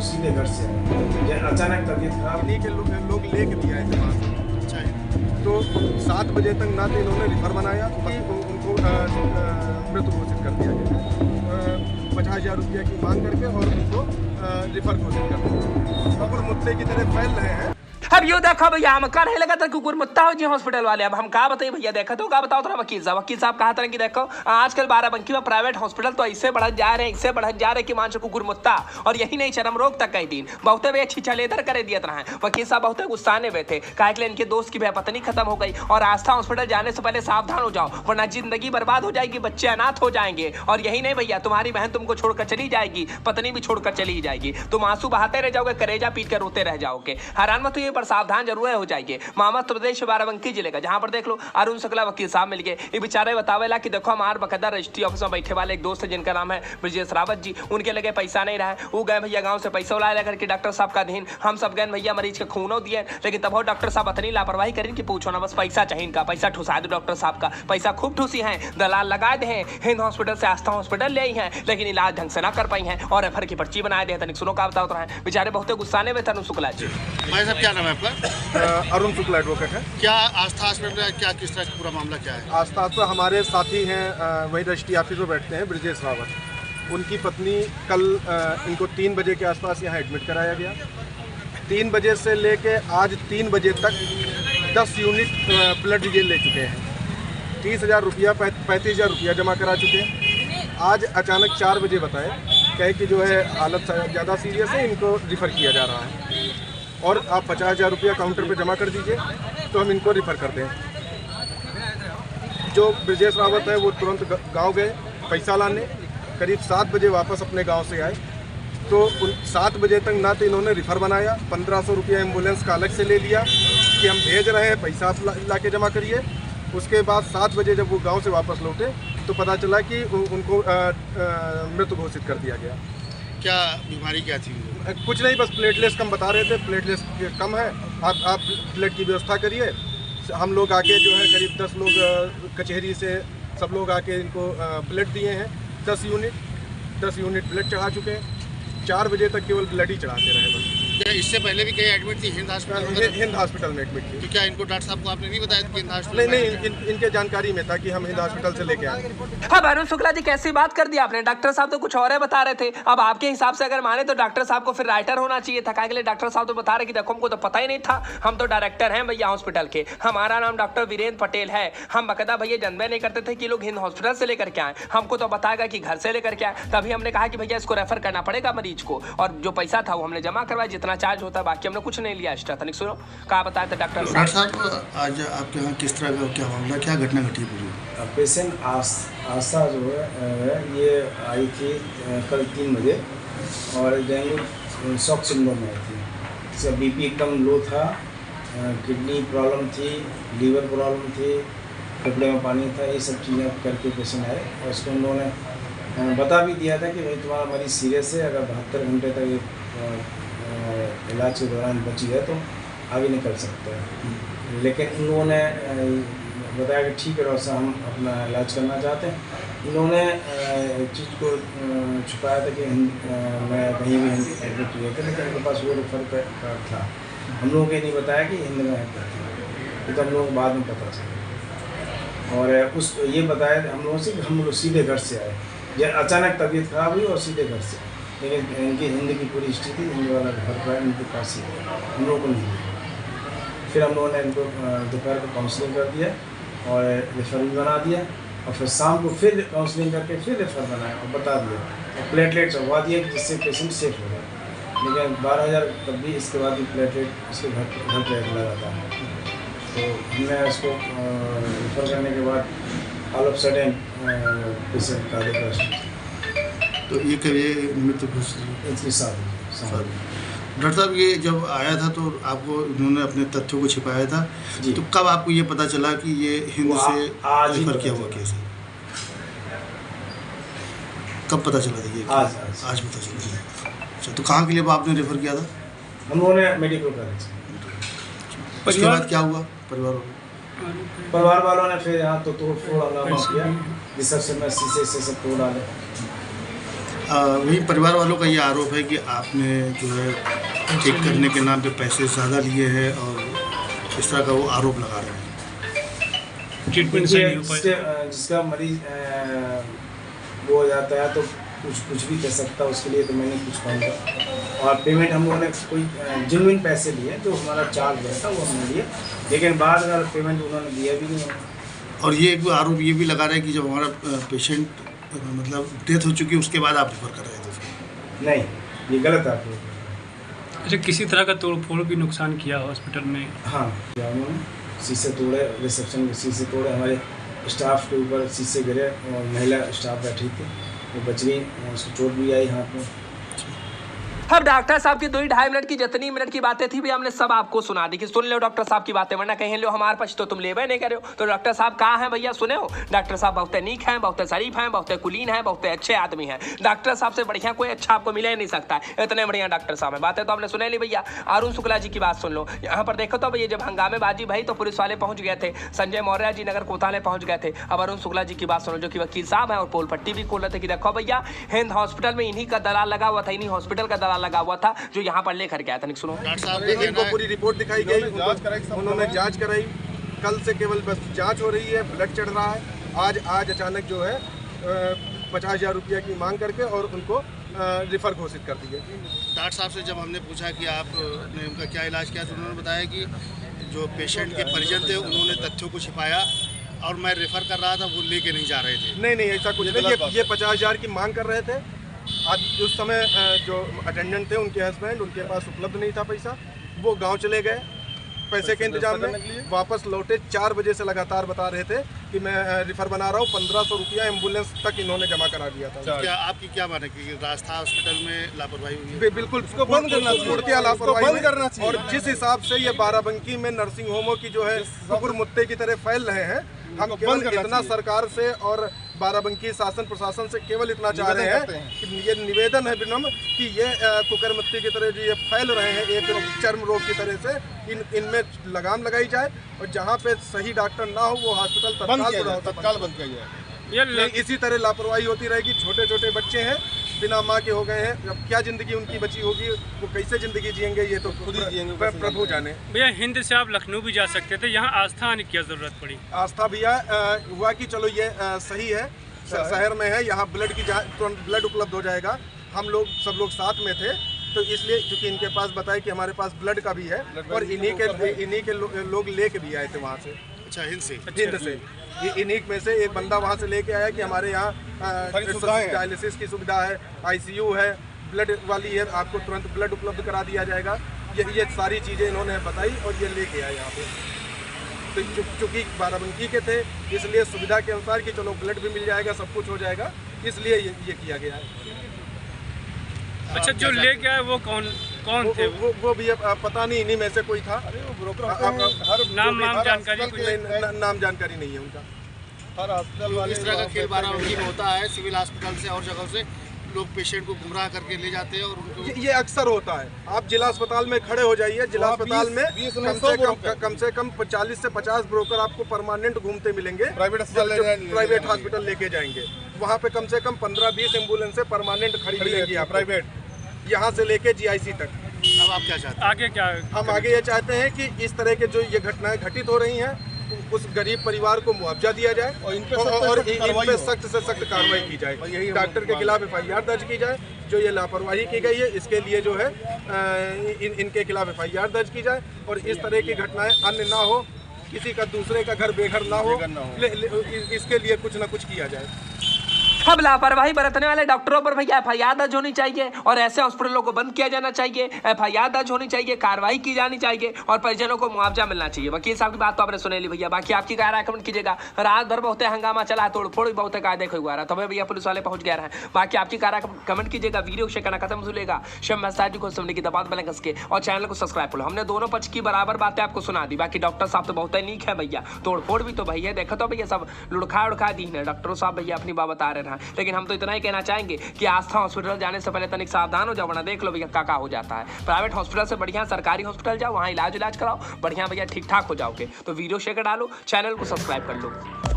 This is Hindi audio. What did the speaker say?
सीधे घर से आए, अचानक तबीयत खराब। इन्हीं के लोग लेके दिया है वहाँ से। अच्छा, तो 7 बजे तक ना तो इन्होंने रिफर बनाया, उनको मृत घोषित कर दिया गया 50,000 रुपया की मांग करके, और उनको रिफर घोषित कर दिया। कुकुर मुत्ते की तरह फैल रहे हैं। अब यो देखो भैया, हम कह रहे लगा था कुकुर मुत्ता हो जी हॉस्पिटल वाले। अब हम कहा बताइए भैया, देखा तो क्या बताओ तो वकील साहब कहा था कि देखो आजकल बाराबंकी में प्राइवेट हॉस्पिटल तो ऐसे बढ़त जा रहे हैं, इससे बढ़त जा रहे हैं कि मान कुकुर मुत्ता। और यही नहीं, चरम रोग तक कई दिन बहुत वे अच्छी छलेदर करे दिए रहा है। वकील साहब बहुत गुस्साने हुए थे, कहा कि इनके दोस्त की पत्नी खत्म हो गई, और आस्था हॉस्पिटल जाने से पहले सावधान हो जाओ, वरना जिंदगी बर्बाद हो जाएगी, बच्चे अनाथ हो जाएंगे। और यही नहीं भैया, तुम्हारी बहन तुमको छोड़कर चली जाएगी, पत्नी भी छोड़कर चली जाएगी, तुम आंसू बहाते रह जाओगे, करेजा पीट कर रोते रह जाओगे। हैरान मत होइए, पर सावधान जरूर हो जाएंगे। मध्य प्रदेश बाराबंकी जिले का, जहां पर देख लो अरुण शुक्ला वकील साहब मिल गए। ये बेचारे बतावेला कि देखो हमारे बकायदा रजिस्ट्री ऑफिस में बैठे वाले एक दोस्त है जिनका नाम है ब्रजेश रावत जी, उनके लगे पैसा नहीं रहा है, वो गए भैया गांव से पैसा उलाए लेकर के डॉक्टर साहब का अधीन। हम सब गए भैया मरीज के खूनो दिए, लेकिन तब डॉक्टर साहब इतनी लापरवाही करें कि पूछो ना, बस पैसा चाहिए इनका, पैसा ठुसा दो डॉक्टर साहब का, पैसा खूब ठूसी है, दलाल लगा दे हैं, हिंद हॉस्पिटल से आस्था हॉस्पिटल ले आई हैं, लेकिन इलाज ढंग से ना कर पाई हैं, और रेफर की पर्ची बनाए दे। तनिक सुनो का बताओ रहा है, बेचारे बहुत गुस्साने में अरुण शुक्ला जी। भाई साहब क्या नाम है आपका? अरुण शुक्ला एडवोकेट है। क्या आस्था हॉस्पिटल में क्या किस तरह का पूरा मामला क्या है? आस्था हॉस्पिटल हमारे साथी हैं, वही रजिस्ट्री ऑफिस में बैठते हैं, ब्रजेश रावत। उनकी पत्नी कल इनको 3 बजे के आसपास यहाँ एडमिट कराया गया। 3 बजे से लेके आज 3 बजे तक 10 यूनिट ब्लड ये ले चुके हैं। 30,000 रुपया 35,000 रुपया जमा करा चुके हैं। आज अचानक 4 बजे बताए, कहे कि जो है हालत ज़्यादा सीरियस है, इनको रिफ़र किया जा रहा है, और आप 50,000 रुपया काउंटर पे जमा कर दीजिए तो हम इनको रिफ़र कर दें। जो ब्रजेश रावत है वो तुरंत गांव गए पैसा लाने, करीब 7 बजे वापस अपने गांव से आए। तो 7 बजे तक ना तो इन्होंने रिफ़र बनाया, 1500 रुपया एम्बुलेंस का अलग से ले लिया कि हम भेज रहे हैं, पैसा आप ला के जमा करिए। उसके बाद 7 बजे जब वो गाँव से वापस लौटे तो पता चला कि उनको मृत घोषित कर दिया गया। क्या बीमारी क्या थी? कुछ नहीं, बस प्लेटलेट्स कम बता रहे थे, प्लेटलेट्स कम है, आप ब्लड की व्यवस्था करिए। हम लोग आके जो है करीब 10 लोग कचहरी से सब लोग आके इनको ब्लड दिए हैं, 10 यूनिट ब्लड चढ़ा चुके हैं। 4 बजे तक केवल ब्लड ही चढ़ाते रहे बस। क्या इससे पहले भी कहीं एडमिट थी हिंद हॉस्पिटल में? हिंद हॉस्पिटल में एडमिट थी। तो क्या इनको डॉक्टर साहब को आपने नहीं बताया कि हिंद हॉस्पिटल? नहीं, इनके जानकारी में था कि हम हिंद हॉस्पिटल से लेके आए। अब अरुण शुक्ला जी कैसी बात कर दी आपने, डॉक्टर साहब तो कुछ और है बता रहे थे। अब आपके हिसाब से अगर माने तो डॉक्टर साहब को फिर राइटर होना चाहिए था, क्या डॉक्टर साहब तो बता रहे कि देखो हमको तो पता ही नहीं था, हम तो डायरेक्टर हैं भैया हॉस्पिटल के, हमारा नाम डॉक्टर वीरेंद्र पटेल है, हम बकायदा भैया जनबे नहीं करते थे कि लोग हिंद हॉस्पिटल से लेकर के आए, हमको तो बताएगा कि घर से लेकर के आए। तभी हमने कहा कि भैया इसको रेफर करना पड़ेगा मरीज को, और जो पैसा था वो हमने जमा करवाया, जितना चार्ज होता है, बाकी हमने कुछ नहीं लिया एक्स्ट्रा। तनिक सुनो कहा बताया था डॉक्टर साहब। आज आपके यहाँ किस तरह का क्या मामला, क्या घटना घटी पूरी? पेशेंट आशा जो है ये आई थी कल 3 बजे, और डेंगू शॉक सिंड्रोम में आई थी। इसका बीपी एकदम लो था, किडनी प्रॉब्लम थी, लीवर प्रॉब्लम थी, फेफड़े में पानी था, ये सब चीज़ें करके पेशेंट आए। और उसको उन्होंने बता भी दिया था कि भाई तुम्हारा मरीज़ सीरियस है, अगर 72 घंटे तक ये इलाज के दौरान बची है तो आगे नहीं कर सकते हैं। लेकिन इन लोगों ने बताया कि ठीक है डॉक्टर साहब, हम अपना इलाज करना चाहते हैं। इन्होंने एक चीज़ को छुपाया था कि मैं कहीं भी एडमिट किए थे, लेकिन उनके पास वो रेफर था। हम लोगों को नहीं बताया कि हिंद में एडमिट था, तो हम लोगों को बाद में पता चला। और उस ये बताया हम लोगों से कि हम लोग सीधे घर से आए, अचानक तबीयत खराब हुई और सीधे घर से, लेकिन इनकी हिंद की पूरी स्थिति हिंद वाला घर पर इनके पास ही हम लोगों को नहीं दिया। फिर हम लोगों ने इनको दोपहर को काउंसलिंग कर दिया और रेफर भी बना दिया, और फिर शाम को फिर काउंसलिंग करके फिर रेफर बनाया और बता दिया, और प्लेटलेट चढ़वा दिया जिससे पेशेंट सेफ हो गया। लेकिन 12,000 तब भी इसके बाद भी प्लेटलेट उसके घर पे लगाता है। तो हमने उसको रेफर करने के बाद ऑल ऑफ सडन पेशेंट का डिप्रेशन। तो ये करिए मृत्यु घोषित इसके साथ डॉक्टर साहब, ये जब आया था तो आपको इन्होंने अपने तथ्यों को छिपाया था, तो कब आपको ये पता चला कि ये हिंद से रेफर किया हुआ केस है? कब पता चला था? ये आज पता चला। अच्छा, तो कहाँ के लिए आपने रेफर किया था? हम लोगों ने मेडिकल कॉलेज। उसके बाद क्या हुआ? परिवार वालों ने फिर यहाँ तो तोड़ फोड़ हंगामा किया, रिसेप्शन में शीशे से सब तोड़ डाले। वही परिवार वालों का ये आरोप है कि आपने जो है ठीक करने के नाम पे पैसे ज़्यादा लिए हैं और इस तरह का वो आरोप लगा रहे हैं। ट्रीटमेंट जिसका मरीज वो हो जाता है तो कुछ भी कर सकता है, उसके लिए तो मैं नहीं कुछ कहूँगा। और पेमेंट हम लोगों ने कोई जेन्युइन पैसे लिए, जो हमारा चार्ज गया था वो हमने लिए, लेकिन बाद में पेमेंट उन्होंने दिया भी नहीं। और ये एक आरोप ये भी लगा रहे हैं कि जब हमारा पेशेंट मतलब डेथ हो चुकी उसके बाद आप रेफर कर रहे थे। नहीं, ये गलत है। अच्छा, किसी तरह का तोड़फोड़ भी नुकसान किया हॉस्पिटल में? हाँ, किया उन्होंने, शीशे तोड़े, रिसेप्शन के शीशे तोड़े, हमारे स्टाफ के ऊपर शीशे गिरे और महिला स्टाफ बैठी थी, वो बच गई, उसको चोट भी आई हाथ में। अब डॉक्टर साहब की 2-2.5 मिनट की जितनी मिनट की बातें थी भी हमने सब आपको सुना दी कि सुन लो डॉक्टर साहब की बातें, वरना कहीं लो हमारे पास तो तुम लेबे नहीं करे हो। तो डॉक्टर साहब कहाँ हैं भैया, सुने हो? डॉक्टर साहब बहुत नीक हैं, बहुत शरीफ हैं, बहुत कुलीन हैं, बहुत अच्छे आदमी हैं। डॉक्टर साहब से बढ़िया कोई अच्छा आपको मिले नहीं सकता, इतने बढ़िया डॉक्टर साहब हैं। बातें तो आपने सुने ली भैया। अरुण शुक्ला जी की बात सुन लो। यहाँ पर देखो तो भैया जब हंगामेबाजी भाई तो पुलिस वाले पहुंच गए थे, संजय मौर्य जी नगर कोतवाल पहुंच गए थे। अब अरुण शुक्ला जी की बात सुनो जो कि वकील साहब हैं और पोल पट्टी भी खोल रहे थे कि देखो भैया हिंद हॉस्पिटल में इन्हीं का दलाल लगा हुआ था, इन्हीं हॉस्पिटल का दलाल लगा हुआ था जो यहाँ पर लेकर गया था। सुनो, इनको पूरी रिपोर्ट दिखाई गई, उन्होंने जांच कराई। कल से केवल बस जांच हो रही है, ब्लड चढ़ रहा है। आज अचानक जो है 50,000 रुपया की मांग करके और उनको रिफर घोषित कर दिए। डॉक्टर साहब से जब हमने पूछा कि आपने उनका क्या इलाज किया तो उन्होंने बताया कि जो पेशेंट के परिजन थे उन्होंने तथ्यों को छिपाया और मैं रेफर कर रहा था, वो लेके नहीं जा रहे थे। नहीं, ऐसा कुछ नहीं। ये 50,000 की मांग कर रहे थे। आज उस समय जो अटेंडेंट थे उनके हस्बैंड, उनके पास उपलब्ध नहीं था पैसा, वो गांव चले गए पैसे के इंतजाम में, वापस लौटे 4 बजे से लगातार बता रहे थे कि मैं रिफर बना रहा हूँ। 1500 रुपया एम्बुलेंस तक इन्होंने जमा करा दिया था। क्या आपकी क्या माने कि रास्ता हॉस्पिटल में लापरवाही हुई है? बिल्कुल, उसको बंद करना चाहिए, लापरवाही करना चाहिए। और जिस हिसाब से ये बाराबंकी में नर्सिंग होमों की जो है कुकुर मुत्ते की तरह फैल रहे हैं, हम केवल इतना सरकार से और बाराबंकी शासन प्रशासन से केवल इतना चाह रहे हैं कि ये निवेदन है विनम्र कि ये कुकरमुत्ती की तरह जो ये फैल रहे हैं एक चर्म रोग की तरह से, इनमें लगाम लगाई जाए और जहाँ पे सही डॉक्टर ना हो वो हॉस्पिटल तत्काल बंद किया जाए। इसी तरह लापरवाही होती रहेगी। छोटे छोटे बच्चे हैं, बिना माँ के हो गए हैं, अब क्या जिंदगी उनकी बची होगी, वो कैसे जिंदगी जिएंगे ये तो खुद ही जिएंगे, प्रभु जाने। भैया हिंद से आप लखनऊ भी जा सकते थे, यहाँ आस्था आने की क्या जरूरत पड़ी? आस्था भैया हुआ कि चलो ये सही है, शहर में है, यहाँ ब्लड की तुरंत ब्लड उपलब्ध हो जाएगा। हम लोग सब लोग साथ में थे तो इसलिए क्योंकि इनके पास बताया कि हमारे पास ब्लड का भी है और इन्हीं के लोग लेके भी आए थे वहाँ से। अच्छा, हिंद से इन्हीं में से एक बंदा वहाँ से लेके आया कि हमारे यहाँ डायलिसिस की सुविधा है, ICU है, ब्लड वाली है, आपको तुरंत ब्लड उपलब्ध करा दिया जाएगा। ये सारी चीज़ें इन्होंने बताई और ये लेके आए यहाँ पे। तो चूँकि बाराबंकी के थे इसलिए सुविधा के अनुसार कि चलो ब्लड भी मिल जाएगा, सब कुछ हो जाएगा, इसलिए ये किया गया है। अच्छा, जो ले गया वो कौन थे? वो भी पता नहीं, इन्हीं में से कोई था। नाम जानकारी नाम जानकारी नहीं है उनका। हर हॉस्पिटल वाले इस तरह का खेल बाराबंकी में होता है, सिविल हॉस्पिटल से और जगह से लोग पेशेंट को गुमराह करके ले जाते हैं और उनको ये अक्सर होता है। आप जिला अस्पताल में खड़े हो जाइए, जिला अस्पताल में कम से कम 40 से 50 ब्रोकर आपको परमानेंट घूमते मिलेंगे। प्राइवेट हॉस्पिटल लेके जाएंगे, वहाँ पे कम से कम 15-20 एम्बुलेंसें परमानेंट खड़ी मिलेंगी आप प्राइवेट, यहाँ से लेके GIC तक। अब आप क्या चाहते हैं? आगे क्या? हम आगे ये चाहते हैं कि इस तरह के जो ये घटनाएं घटित हो रही हैं उस गरीब परिवार को मुआवजा दिया जाए और इन पे सख्त से सख्त कार्रवाई की जाए। डॉक्टर के खिलाफ FIR दर्ज की जाए, जो ये लापरवाही की गई है इसके लिए जो है इनके खिलाफ FIR दर्ज की जाए और इस तरह की घटनाएं अन्य ना हो, किसी का दूसरे का घर बेघर ना हो, इसके लिए कुछ ना कुछ किया जाए। अब लापरवाही बरतने वाले डॉक्टरों पर भैया FIR दर्ज होनी चाहिए और ऐसे हॉस्पिटलों को बंद किया जाना चाहिए, FIR दर्ज होनी चाहिए, कार्रवाई की जानी चाहिए और परिजनों को मुआवजा मिलना चाहिए। वकील साहब की बात तो आपने सुने ली भैया, बाकी आपकी क्या राय कमेंट कीजिएगा। रात भर बहुत हंगामा चला, तोड़फोड़ भी बहुत कायदे हुआ रहा, तब भैया पुलिस वाले पहुंच गया रहा। बाकी आपकी क्या राय कमेंट कीजिएगा। वीडियो शेयर करना खत्म भूलेगा, को सुनने की दबाव बना कसके और चैनल को सब्सक्राइब करो। हमने दोनों पक्ष की बराबर बातें आपको सुना दी। बाकी डॉक्टर साहब तो बहुत नीक है भैया, तोड़फोड़ भी तो भैया देखो तो भैया सब लुढ़खा उड़खा दी है डॉक्टरों साहब भैया अपनी बात बता रहे हैं। लेकिन हम तो इतना कहना चाहेंगे कि आस्था हॉस्पिटल जाने से पहले तनिक सावधान हो जाओ, वरना देख लो भैया क्या हो जाता है। प्राइवेट हॉस्पिटल से बढ़िया सरकारी हॉस्पिटल जाओ, वहाँ इलाज कराओ, बढ़िया भैया ठीक ठाक हो जाओगे। तो वीडियो शेयर कर डालो, चैनल को सब्सक्राइब कर लो।